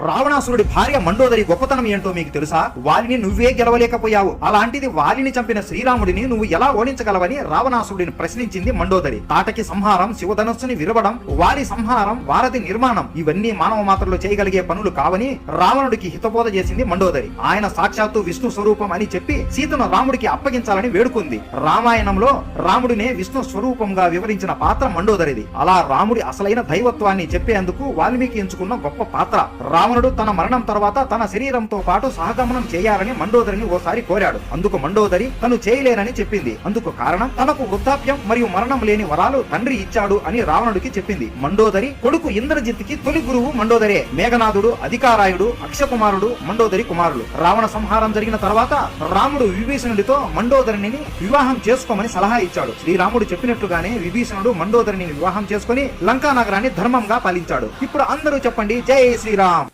రావణాసురుడి భార్య మండోదరి గొప్పతనం ఏంటో మీకు తెలుసా? వాలిని నువ్వే గెలవలేకపోయావు, అలాంటిది వాలిని చంపిన శ్రీరాముడిని నువ్వు ఎలా ఓడించగలవని రావణాసురుడిని ప్రశ్నించింది మండోదరి. తాటకి సంహారం, శివధనుస్సుని విరవడం, వాలి సంహారం, వారధి నిర్మాణం ఇవన్నీ మానవ మాత్రలో చేయగలిగే పనులు కావని రావణుడికి హితబోధ చేసింది మండోదరి. ఆయన సాక్షాత్తు విష్ణు స్వరూపం అని చెప్పి సీతను రాముడికి అప్పగించాలని వేడుకుంది. రామాయణంలో రాముడినే విష్ణు స్వరూపంగా వివరించిన పాత్ర మండోదరిది. అలా రాముడి అసలైన దైవత్వాన్ని చెప్పేందుకు వాల్మీకి ఎంచుకున్న గొప్ప పాత్ర. రావణుడు తన మరణం తర్వాత తన శరీరంతో పాటు సహగమనం చేయాలని మండోదరిని ఓసారి కోరాడు. అందుకు మండోదరి తను చేయలేనని చెప్పింది. అందుకు కారణం తనకు వృద్ధాప్యం మరియు మరణం లేని వరాలు తండ్రి ఇచ్చాడు అని రావణుడికి చెప్పింది. మండోదరి కొడుకు ఇంద్రజిత్తుకి తొలి గురువు మండోదరే. మేఘనాథుడు, అధికారాయుడు, అక్షకుమారుడు మండోదరి కుమారులు. రావణ సంహారం జరిగిన తర్వాత రాముడు విభీషణుడితో మండోదరిని వివాహం చేసుకోమని సలహా ఇచ్చాడు. శ్రీరాముడు చెప్పినట్లుగానే విభీషణుడు మండోదరిని వివాహం చేసుకుని లంకా నగరాన్ని ధర్మంగా పాలించాడు. ఇప్పుడు అందరూ చెప్పండి, జై శ్రీరామ్.